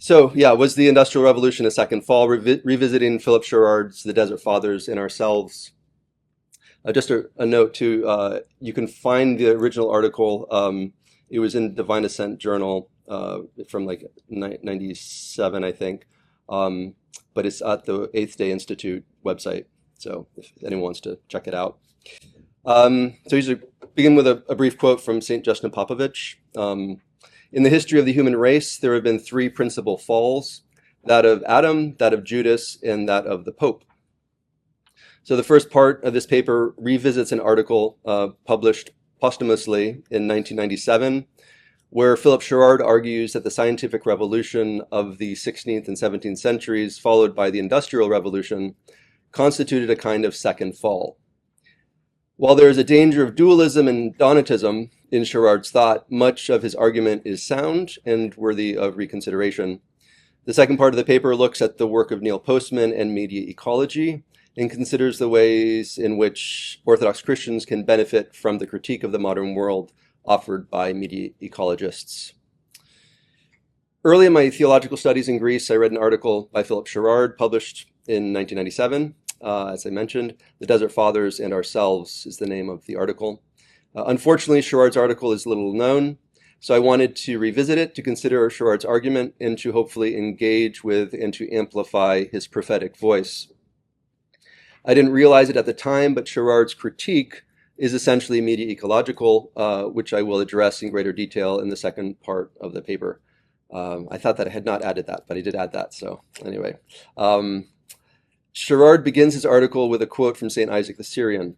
So yeah, was the Industrial Revolution a second fall? Revisiting Philip Sherrard's The Desert Fathers and Ourselves. Just a note too, you can find the original article. It was in Divine Ascent Journal from like 97, I think. But it's at the Eighth Day Institute website. So if anyone wants to check it out. So usually begin with a brief quote from St. Justin Popovich. In the history of the human race, there have been three principal falls: that of Adam, that of Judas, and that of the Pope. So the first part of this paper revisits an article published posthumously in 1997, where Philip Sherrard argues that the scientific revolution of the 16th and 17th centuries, followed by the Industrial Revolution, constituted a kind of second fall. While there is a danger of dualism and Donatism in Sherrard's thought, much of his argument is sound and worthy of reconsideration. The second part of the paper looks at the work of Neil Postman and media ecology, and considers the ways in which Orthodox Christians can benefit from the critique of the modern world offered by media ecologists. Early in my theological studies in Greece, I read an article by Philip Sherrard published in 1997. As I mentioned, The Desert Fathers and Ourselves is the name of the article. Unfortunately, Sherrard's article is little known, so I wanted to revisit it to consider Sherrard's argument and to hopefully engage with and to amplify his prophetic voice. I didn't realize it at the time, but Sherrard's critique is essentially media ecological, which I will address in greater detail in the second part of the paper. I thought that I had not added that, but I did add that, so anyway. Sherrard begins his article with a quote from St. Isaac the Syrian.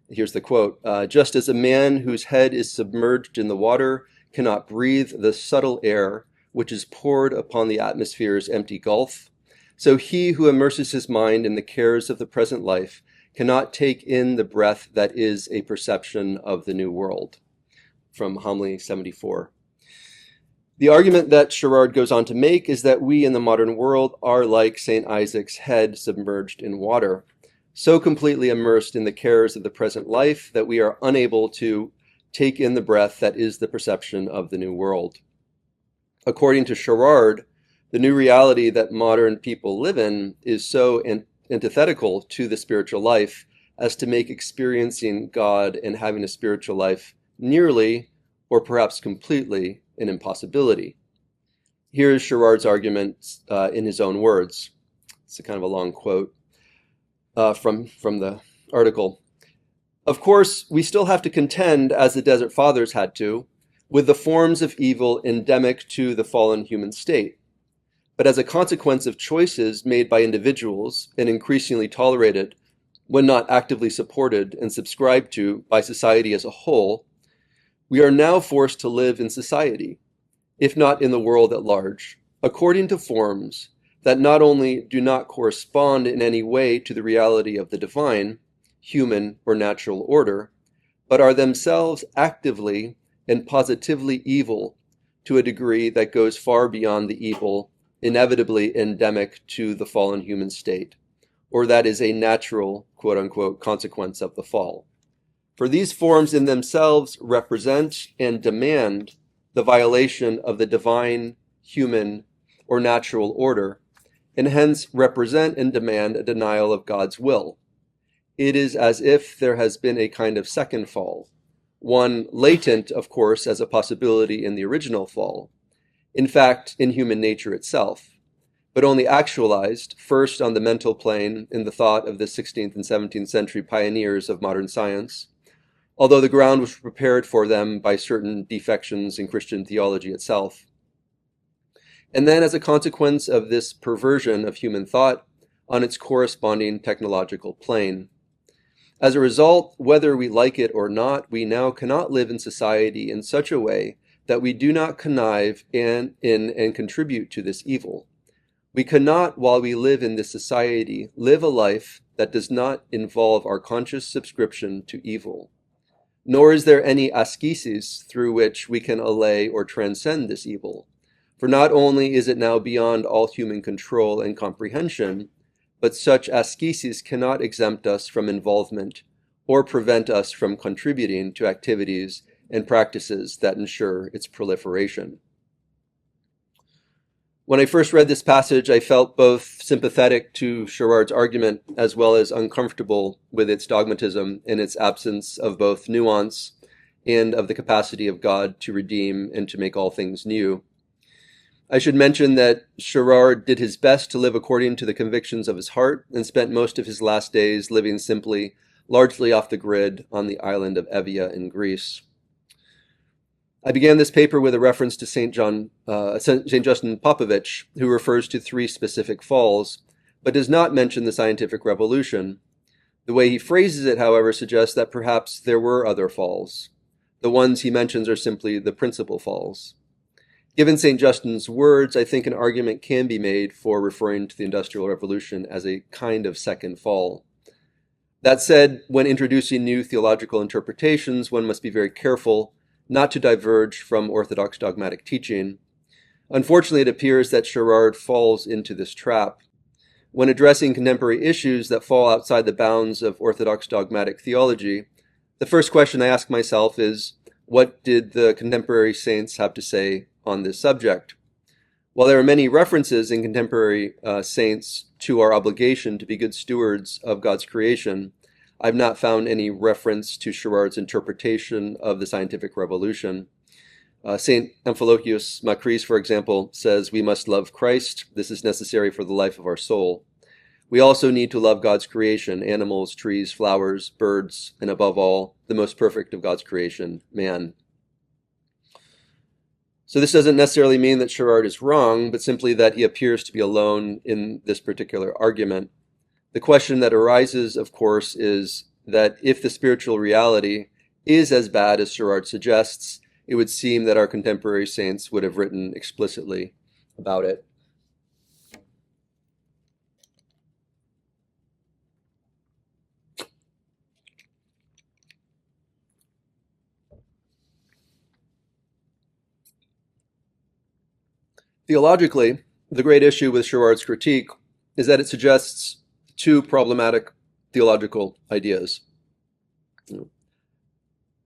Here's the quote: just as a man whose head is submerged in the water cannot breathe the subtle air which is poured upon the atmosphere's empty gulf, so he who immerses his mind in the cares of the present life cannot take in the breath that is a perception of the new world. From Homily 74. The argument that Sherrard goes on to make is that we in the modern world are like St. Isaac's head submerged in water, so completely immersed in the cares of the present life that we are unable to take in the breath that is the perception of the new world. According to Sherrard, the new reality that modern people live in is so antithetical to the spiritual life as to make experiencing God and having a spiritual life nearly, or perhaps completely, an impossibility. Here is Sherrard's argument in his own words. It's a kind of a long quote from the article. Of course, we still have to contend, as the Desert Fathers had to, with the forms of evil endemic to the fallen human state. But as a consequence of choices made by individuals and increasingly tolerated, when not actively supported and subscribed to by society as a whole, we are now forced to live in society, if not in the world at large, according to forms that not only do not correspond in any way to the reality of the divine, human, or natural order, but are themselves actively and positively evil to a degree that goes far beyond the evil inevitably endemic to the fallen human state, or that is a natural, quote-unquote, consequence of the fall. For these forms in themselves represent and demand the violation of the divine, human, or natural order, and hence represent and demand a denial of God's will. It is as if there has been a kind of second fall, one latent, of course, as a possibility in the original fall, in fact, in human nature itself, but only actualized first on the mental plane in the thought of the 16th and 17th century pioneers of modern science, although the ground was prepared for them by certain defections in Christian theology itself. And then as a consequence of this perversion of human thought on its corresponding technological plane. As a result, whether we like it or not, we now cannot live in society in such a way that we do not connive in and contribute to this evil. We cannot, while we live in this society, live a life that does not involve our conscious subscription to evil. Nor is there any ascesis through which we can allay or transcend this evil. For not only is it now beyond all human control and comprehension, but such ascesis cannot exempt us from involvement or prevent us from contributing to activities and practices that ensure its proliferation. When I first read this passage, I felt both sympathetic to Sherard's argument as well as uncomfortable with its dogmatism and its absence of both nuance and of the capacity of God to redeem and to make all things new. I should mention that Sherard did his best to live according to the convictions of his heart and spent most of his last days living simply, largely off the grid on the island of Evia in Greece. I began this paper with a reference to St. Justin Popovich, who refers to 3 specific falls, but does not mention the scientific revolution. The way he phrases it, however, suggests that perhaps there were other falls. The ones he mentions are simply the principal falls. Given St. Justin's words, I think an argument can be made for referring to the Industrial Revolution as a kind of second fall. That said, when introducing new theological interpretations, one must be very careful not to diverge from orthodox dogmatic teaching. Unfortunately, it appears that Sherard falls into this trap. When addressing contemporary issues that fall outside the bounds of orthodox dogmatic theology, the first question I ask myself is, what did the contemporary saints have to say on this subject? While there are many references in contemporary saints to our obligation to be good stewards of God's creation, I've not found any reference to Sherard's interpretation of the scientific revolution. St. Amphilochius Macris, for example, says we must love Christ. This is necessary for the life of our soul. We also need to love God's creation, animals, trees, flowers, birds, and above all, the most perfect of God's creation, man. So this doesn't necessarily mean that Sherard is wrong, but simply that he appears to be alone in this particular argument. The question that arises, of course, is that if the spiritual reality is as bad as Sherard suggests, it would seem that our contemporary saints would have written explicitly about it. Theologically, the great issue with Sherard's critique is that it suggests 2 problematic theological ideas.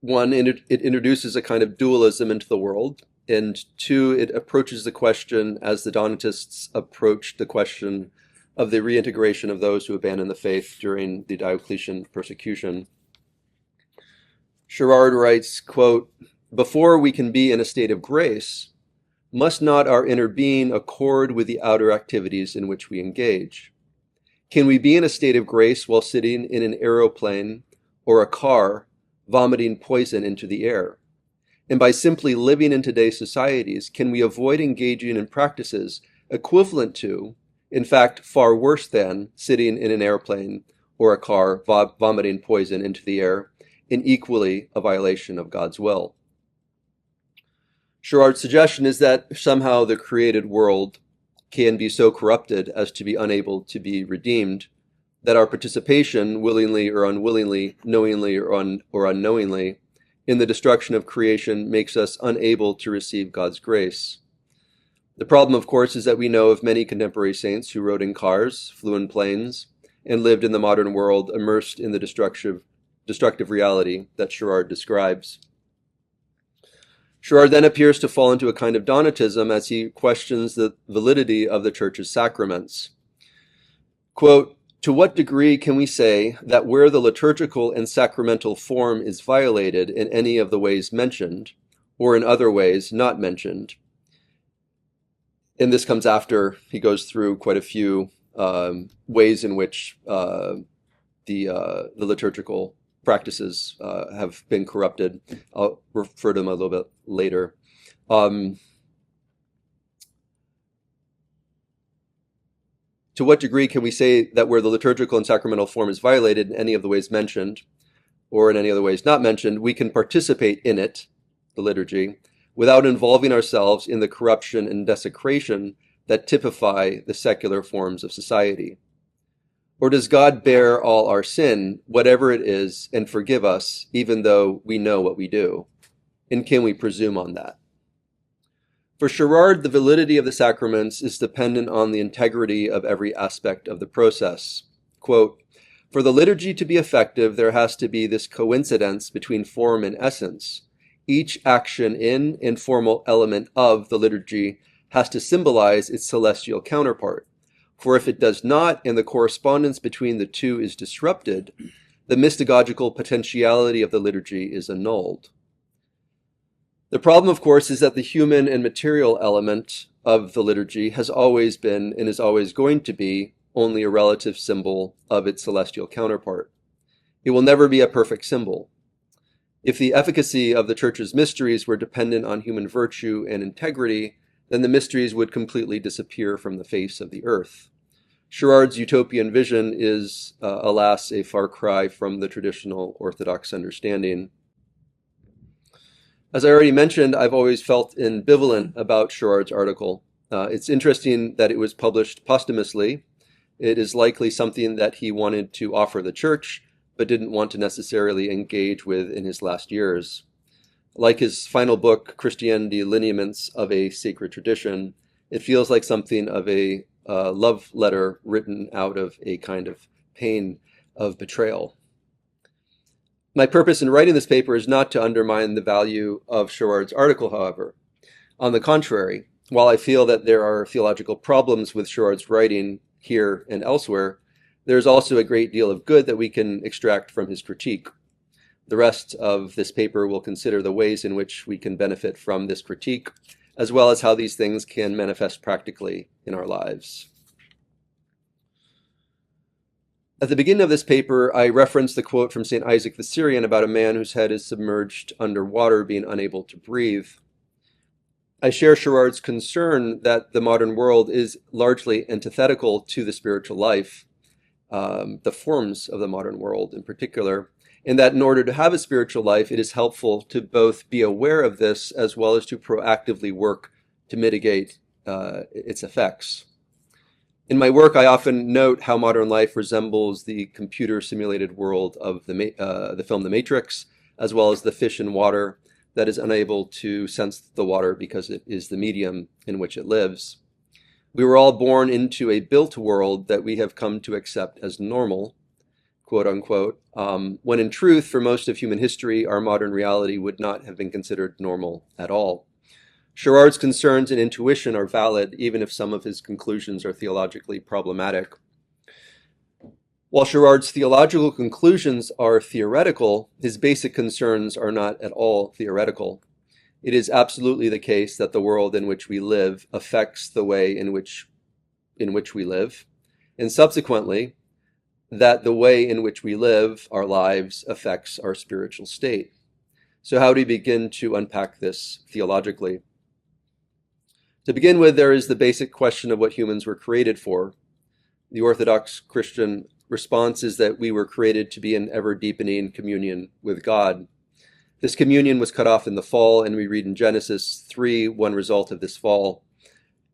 One, it introduces a kind of dualism into the world, and 2, it approaches the question as the Donatists approached the question of the reintegration of those who abandoned the faith during the Diocletian persecution. Sherard writes, quote, "Before we can be in a state of grace, must not our inner being accord with the outer activities in which we engage? Can we be in a state of grace while sitting in an aeroplane or a car vomiting poison into the air? And by simply living in today's societies, can we avoid engaging in practices equivalent to, in fact, far worse than, sitting in an airplane or a car vomiting poison into the air, and equally a violation of God's will?" Sherard's suggestion is that somehow the created world can be so corrupted as to be unable to be redeemed, that our participation, willingly or unwillingly, knowingly or unknowingly, in the destruction of creation makes us unable to receive God's grace. The problem, of course, is that we know of many contemporary saints who rode in cars, flew in planes, and lived in the modern world immersed in the destructive reality that Sherard describes. Sherard then appears to fall into a kind of Donatism as he questions the validity of the Church's sacraments. Quote, "To what degree can we say that where the liturgical and sacramental form is violated in any of the ways mentioned, or in other ways not mentioned?" And this comes after he goes through quite a few ways in which the liturgical practices have been corrupted. I'll refer to them a little bit later. To what degree can we say that where the liturgical and sacramental form is violated in any of the ways mentioned, or in any other ways not mentioned, we can participate in it, the liturgy, without involving ourselves in the corruption and desecration that typify the secular forms of society? Or does God bear all our sin, whatever it is, and forgive us, even though we know what we do? And can we presume on that? For Sherard, the validity of the sacraments is dependent on the integrity of every aspect of the process. Quote, "For the liturgy to be effective, there has to be this coincidence between form and essence. Each action in and formal element of the liturgy has to symbolize its celestial counterpart. For if it does not, and the correspondence between the two is disrupted, the mystagogical potentiality of the liturgy is annulled. The problem, of course, is that the human and material element of the liturgy has always been, and is always going to be, only a relative symbol of its celestial counterpart. It will never be a perfect symbol. If the efficacy of the Church's mysteries were dependent on human virtue and integrity, then the mysteries would completely disappear from the face of the earth. Sherard's utopian vision is, alas, a far cry from the traditional Orthodox understanding. As I already mentioned, I've always felt ambivalent about Sherard's article. It's interesting that it was published posthumously. It is likely something that he wanted to offer the Church, but didn't want to necessarily engage with in his last years. Like his final book, Christianity, Lineaments of a Sacred Tradition, it feels like something of a love letter written out of a kind of pain of betrayal. My purpose in writing this paper is not to undermine the value of Sherard's article, however. On the contrary, while I feel that there are theological problems with Sherard's writing here and elsewhere, there's also a great deal of good that we can extract from his critique. The rest of this paper will consider the ways in which we can benefit from this critique, as well as how these things can manifest practically in our lives. At the beginning of this paper, I referenced the quote from St. Isaac the Syrian about a man whose head is submerged under water being unable to breathe. I share Sherard's concern that the modern world is largely antithetical to the spiritual life, the forms of the modern world in particular, and that in order to have a spiritual life, it is helpful to both be aware of this as well as to proactively work to mitigate its effects. In my work, I often note how modern life resembles the computer-simulated world of the film The Matrix, as well as the fish in water that is unable to sense the water because it is the medium in which it lives. We were all born into a built world that we have come to accept as normal, quote unquote, when in truth, for most of human history, our modern reality would not have been considered normal at all. Sherard's concerns and intuition are valid, even if some of his conclusions are theologically problematic. While Sherard's theological conclusions are theoretical, his basic concerns are not at all theoretical. It is absolutely the case that the world in which we live affects the way in which we live, and subsequently, that the way in which we live our lives affects our spiritual state. So how do we begin to unpack this theologically? To begin with, there is the basic question of what humans were created for. The Orthodox Christian response is that we were created to be in ever-deepening communion with God. This communion was cut off in the fall, and we read in Genesis 3, one result of this fall.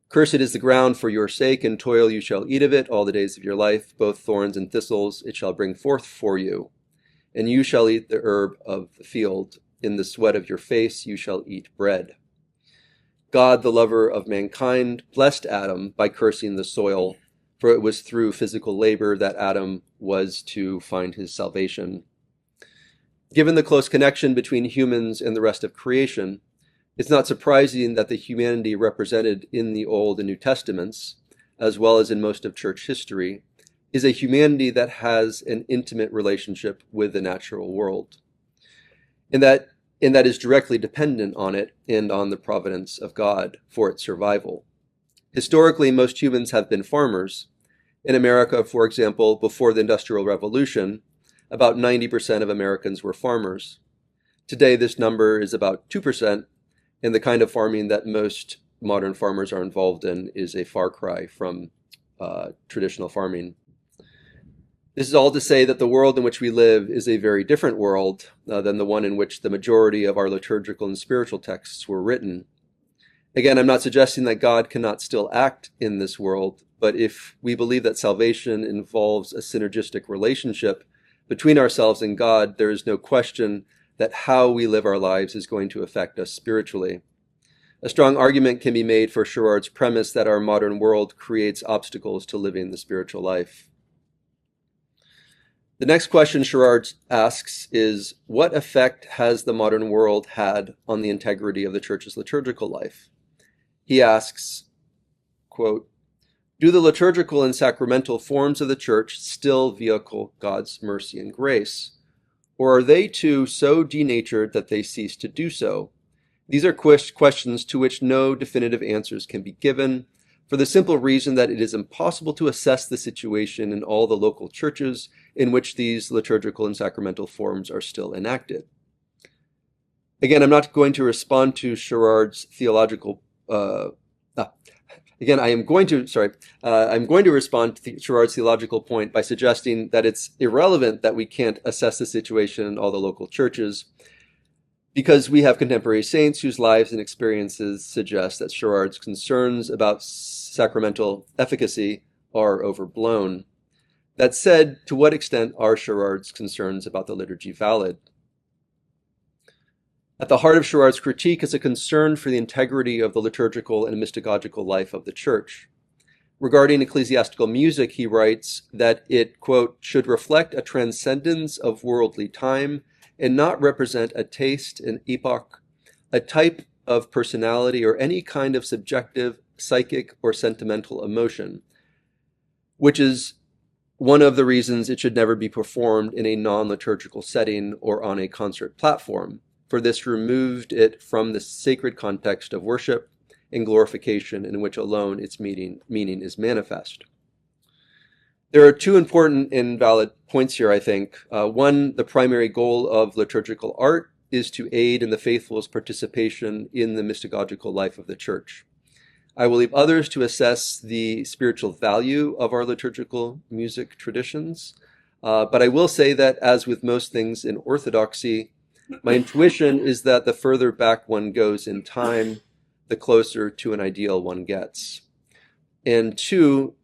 Cursed is the ground for your sake, and toil you shall eat of it all the days of your life, both thorns and thistles it shall bring forth for you. And you shall eat the herb of the field. In the sweat of your face you shall eat bread. God, the lover of mankind, blessed Adam by cursing the soil, for it was through physical labor that Adam was to find his salvation. Given the close connection between humans and the rest of creation, it's not surprising that the humanity represented in the Old and New Testaments, as well as in most of church history, is a humanity that has an intimate relationship with the natural world, and that is directly dependent on it and on the providence of God for its survival. Historically, most humans have been farmers. In America, for example, before the Industrial Revolution, about 90% of Americans were farmers. Today, this number is about 2%, and the kind of farming that most modern farmers are involved in is a far cry from traditional farming. This is all to say that the world in which we live is a very different world than the one in which the majority of our liturgical and spiritual texts were written. Again, I'm not suggesting that God cannot still act in this world, but if we believe that salvation involves a synergistic relationship between ourselves and God, there is no question that how we live our lives is going to affect us spiritually. A strong argument can be made for Sherard's premise that our modern world creates obstacles to living the spiritual life. The next question Sherard asks is, what effect has the modern world had on the integrity of the Church's liturgical life? He asks, quote, "Do the liturgical and sacramental forms of the Church still vehicle God's mercy and grace? Or are they too so denatured that they cease to do so? These are questions to which no definitive answers can be given, for the simple reason that it is impossible to assess the situation in all the local churches in which these liturgical and sacramental forms are still enacted." Again, I'm not going to respond to Sherard's theological I'm going to respond to Sherard's theological point by suggesting that it's irrelevant that we can't assess the situation in all the local churches, because we have contemporary saints whose lives and experiences suggest that Sherard's concerns about sacramental efficacy are overblown. That said, to what extent are Sherard's concerns about the liturgy valid? At the heart of Sherard's critique is a concern for the integrity of the liturgical and mystagogical life of the Church. Regarding ecclesiastical music, he writes that it, quote, "should reflect a transcendence of worldly time and not represent a taste, an epoch, a type of personality, or any kind of subjective, psychic, or sentimental emotion, which is one of the reasons it should never be performed in a non-liturgical setting or on a concert platform, for this removed it from the sacred context of worship and glorification in which alone its meaning is manifest." There are two important and valid points here, I think. One, the primary goal of liturgical art is to aid in the faithful's participation in the mystagogical life of the Church. I will leave others to assess the spiritual value of our liturgical music traditions, but I will say that, as with most things in orthodoxy, my intuition is that the further back one goes in time, the closer to an ideal one gets. And two,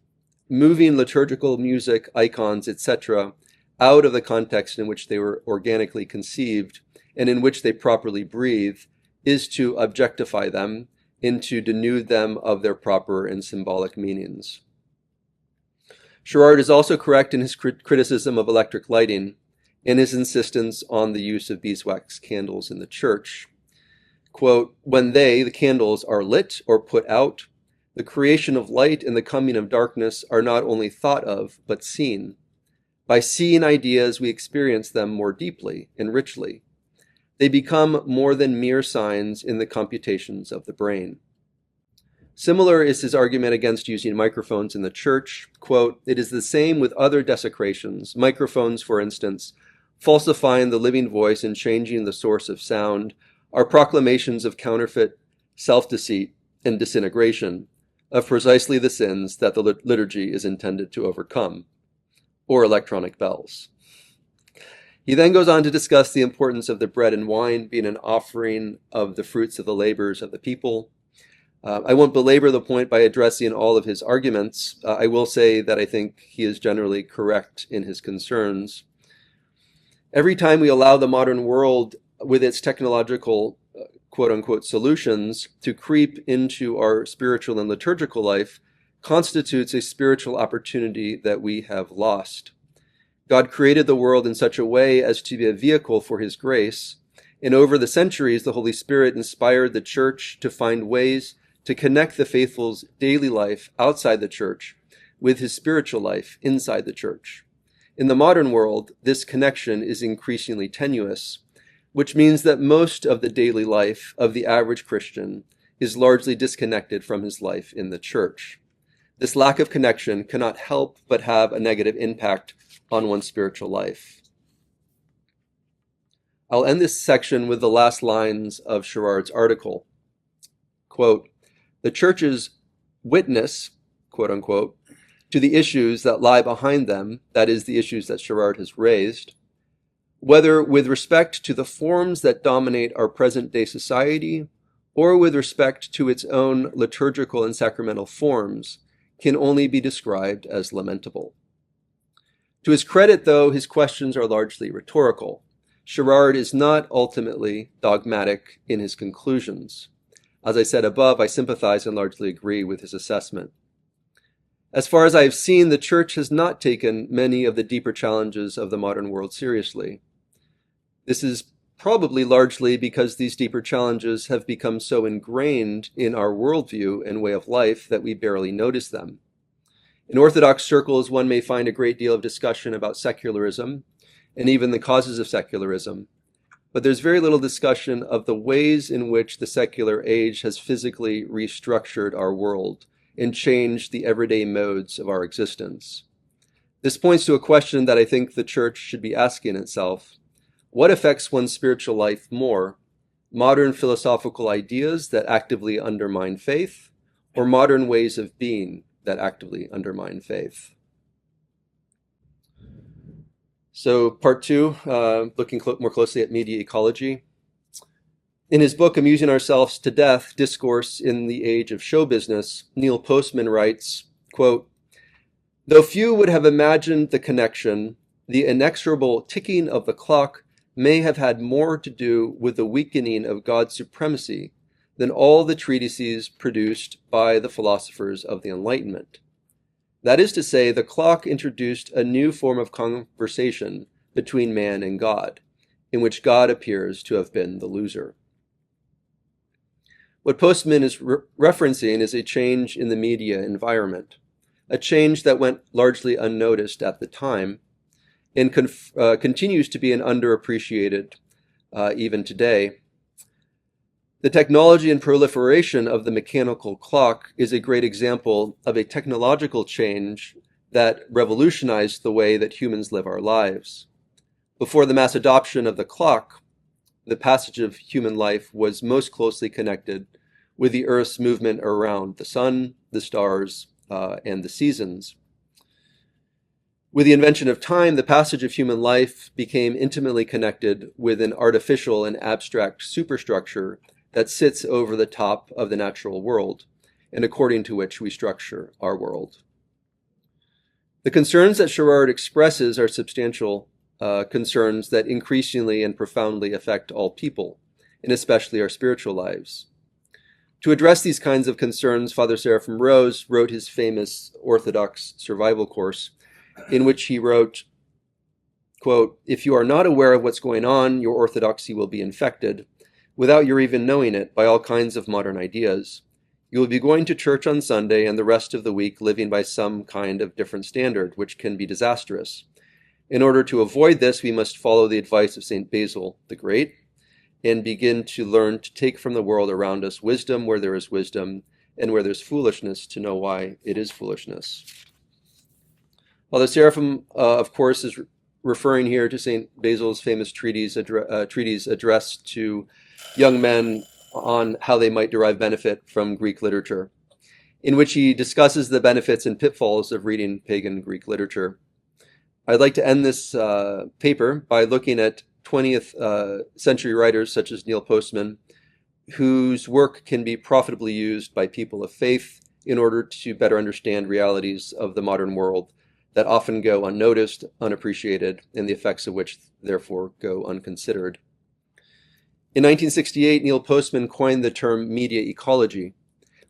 moving liturgical music, icons, etc., out of the context in which they were organically conceived and in which they properly breathe, is to objectify them and to denude them of their proper and symbolic meanings. Sherard is also correct in his criticism of electric lighting and his insistence on the use of beeswax candles in the church. Quote, "When they, the candles, are lit or put out, the creation of light and the coming of darkness are not only thought of, but seen. By seeing ideas, we experience them more deeply and richly. They become more than mere signs in the computations of the brain." Similar is his argument against using microphones in the church. Quote, "It is the same with other desecrations, microphones, for instance, falsifying the living voice and changing the source of sound, are proclamations of counterfeit self-deceit and disintegration, of precisely the sins that the liturgy is intended to overcome," or electronic bells. He then goes on to discuss the importance of the bread and wine being an offering of the fruits of the labors of the people. I won't belabor the point by addressing all of his arguments. I will say that I think he is generally correct in his concerns. Every time we allow the modern world, with its technological quote-unquote solutions, to creep into our spiritual and liturgical life, constitutes a spiritual opportunity that we have lost. God created the world in such a way as to be a vehicle for his grace, and over the centuries, the Holy Spirit inspired the church to find ways to connect the faithful's daily life outside the church with his spiritual life inside the church. In the modern world, this connection is increasingly tenuous, which means that most of the daily life of the average Christian is largely disconnected from his life in the church. This lack of connection cannot help but have a negative impact on one's spiritual life. I'll end this section with the last lines of Sherard's article. Quote, "The church's witness, quote unquote, to the issues that lie behind them," that is, the issues that Sherard has raised, "whether with respect to the forms that dominate our present-day society or with respect to its own liturgical and sacramental forms, can only be described as lamentable." To his credit, though, his questions are largely rhetorical. Sherard is not ultimately dogmatic in his conclusions. As I said above, I sympathize and largely agree with his assessment. As far as I have seen, the church has not taken many of the deeper challenges of the modern world seriously. This is probably largely because these deeper challenges have become so ingrained in our worldview and way of life that we barely notice them. In Orthodox circles, one may find a great deal of discussion about secularism and even the causes of secularism, but there's very little discussion of the ways in which the secular age has physically restructured our world and changed the everyday modes of our existence. This points to a question that I think the Church should be asking itself. What affects one's spiritual life more, modern philosophical ideas that actively undermine faith, or modern ways of being that actively undermine faith? So part two, looking more closely at media ecology. In his book, Amusing Ourselves to Death, Discourse in the Age of Show Business, Neil Postman writes, quote, "Though few would have imagined the connection, the inexorable ticking of the clock may have had more to do with the weakening of God's supremacy than all the treatises produced by the philosophers of the Enlightenment. That is to say, the clock introduced a new form of conversation between man and God, in which God appears to have been the loser." What Postman is referencing is a change in the media environment, a change that went largely unnoticed at the time, and continues to be an underappreciated even today. The technology and proliferation of the mechanical clock is a great example of a technological change that revolutionized the way that humans live our lives. Before the mass adoption of the clock, the passage of human life was most closely connected with the Earth's movement around the sun, the stars, and the seasons. With the invention of time, the passage of human life became intimately connected with an artificial and abstract superstructure that sits over the top of the natural world, and according to which we structure our world. The concerns that Sherard expresses are substantial concerns that increasingly and profoundly affect all people, and especially our spiritual lives. To address these kinds of concerns, Father Seraphim Rose wrote his famous Orthodox survival course, in which he wrote, quote, "If you are not aware of what's going on, your orthodoxy will be infected, without your even knowing it, by all kinds of modern ideas. You will be going to church on Sunday and the rest of the week living by some kind of different standard, which can be disastrous. In order to avoid this, we must follow the advice of St. Basil the Great and begin to learn to take from the world around us wisdom where there is wisdom, and where there's foolishness to know why it is foolishness." Father Seraphim, of course, is referring here to St. Basil's famous treatise addressed to young men on how they might derive benefit from Greek literature, in which he discusses the benefits and pitfalls of reading pagan Greek literature. I'd like to end this paper by looking at 20th century writers such as Neil Postman, whose work can be profitably used by people of faith in order to better understand realities of the modern world that often go unnoticed, unappreciated, and the effects of which therefore go unconsidered. In 1968, Neil Postman coined the term media ecology,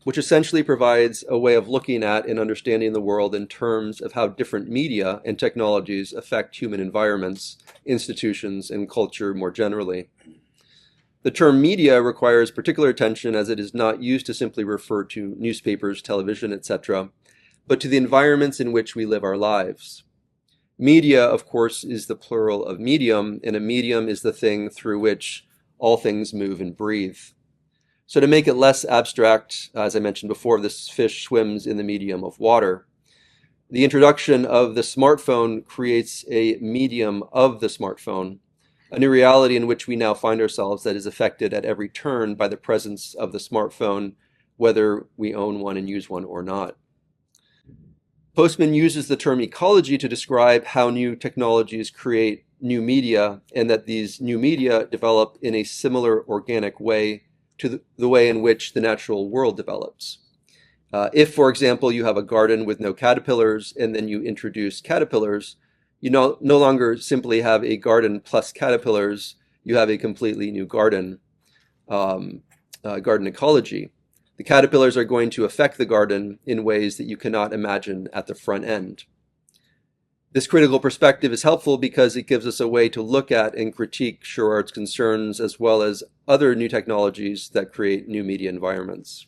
which essentially provides a way of looking at and understanding the world in terms of how different media and technologies affect human environments, institutions, and culture more generally. The term media requires particular attention as it is not used to simply refer to newspapers, television, etc., but to the environments in which we live our lives. Media, of course, is the plural of medium, and a medium is the thing through which all things move and breathe. So to make it less abstract, as I mentioned before, this fish swims in the medium of water. The introduction of the smartphone creates a medium of the smartphone, a new reality in which we now find ourselves that is affected at every turn by the presence of the smartphone, whether we own one and use one or not. Postman uses the term ecology to describe how new technologies create new media, and that these new media develop in a similar organic way to the way in which the natural world develops. If, for example, you have a garden with no caterpillars and then you introduce caterpillars, you no longer simply have a garden plus caterpillars, you have a completely new garden ecology. The caterpillars are going to affect the garden in ways that you cannot imagine at the front end. This critical perspective is helpful because it gives us a way to look at and critique Sherrard's concerns as well as other new technologies that create new media environments.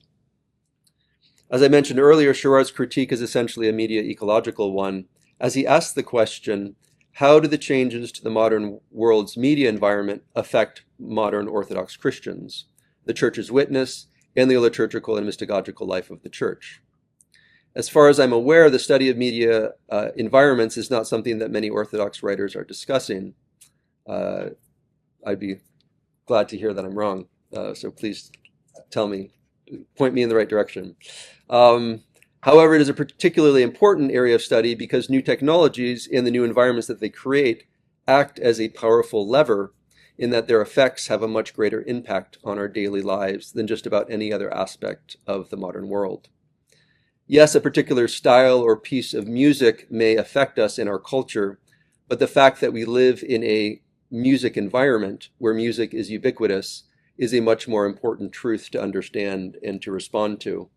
As I mentioned earlier, Sherrard's critique is essentially a media ecological one, as he asks the question, how do the changes to the modern world's media environment affect modern Orthodox Christians, the Church's witness, and the liturgical and mystagogical life of the Church? As far as I'm aware, the study of media environments is not something that many Orthodox writers are discussing. I'd be glad to hear that I'm wrong, so please tell me, point me in the right direction. However, it is a particularly important area of study because new technologies and the new environments that they create act as a powerful lever in that their effects have a much greater impact on our daily lives than just about any other aspect of the modern world. Yes, a particular style or piece of music may affect us in our culture, but the fact that we live in a music environment where music is ubiquitous is a much more important truth to understand and to respond to.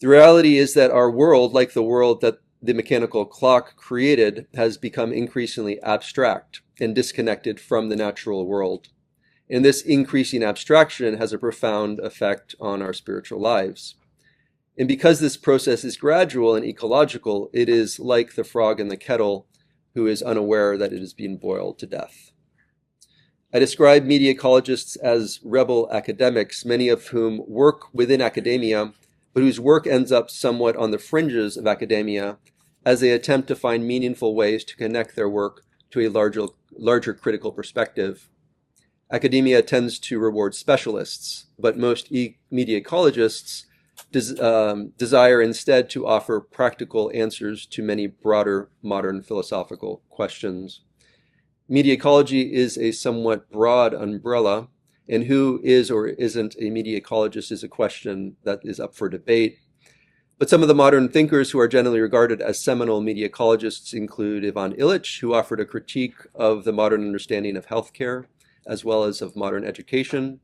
The reality is that our world, like the world that the mechanical clock created, has become increasingly abstract and disconnected from the natural world. And this increasing abstraction has a profound effect on our spiritual lives. And because this process is gradual and ecological, it is like the frog in the kettle who is unaware that it is being boiled to death. I describe media ecologists as rebel academics, many of whom work within academia, but whose work ends up somewhat on the fringes of academia as they attempt to find meaningful ways to connect their work to a larger critical perspective. Academia tends to reward specialists, but most media ecologists desire instead to offer practical answers to many broader modern philosophical questions. Media ecology is a somewhat broad umbrella, and who is or isn't a media ecologist is a question that is up for debate. But some of the modern thinkers who are generally regarded as seminal media ecologists include Ivan Illich, who offered a critique of the modern understanding of healthcare, as well as of modern education.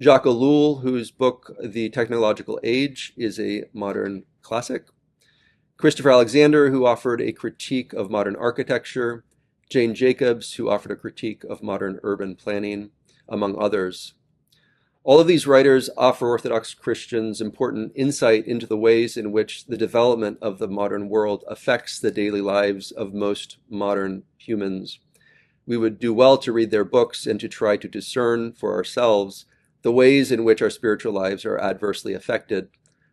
Jacques Ellul, whose book, The Technological Age, is a modern classic. Christopher Alexander, who offered a critique of modern architecture. Jane Jacobs, who offered a critique of modern urban planning, among others. All of these writers offer Orthodox Christians important insight into the ways in which the development of the modern world affects the daily lives of most modern humans. We would do well to read their books and to try to discern for ourselves the ways in which our spiritual lives are adversely affected,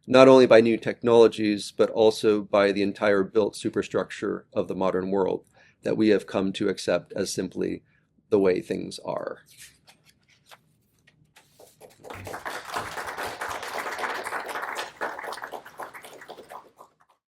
not only by new technologies, but also by the entire built superstructure of the modern world that we have come to accept as simply the way things are.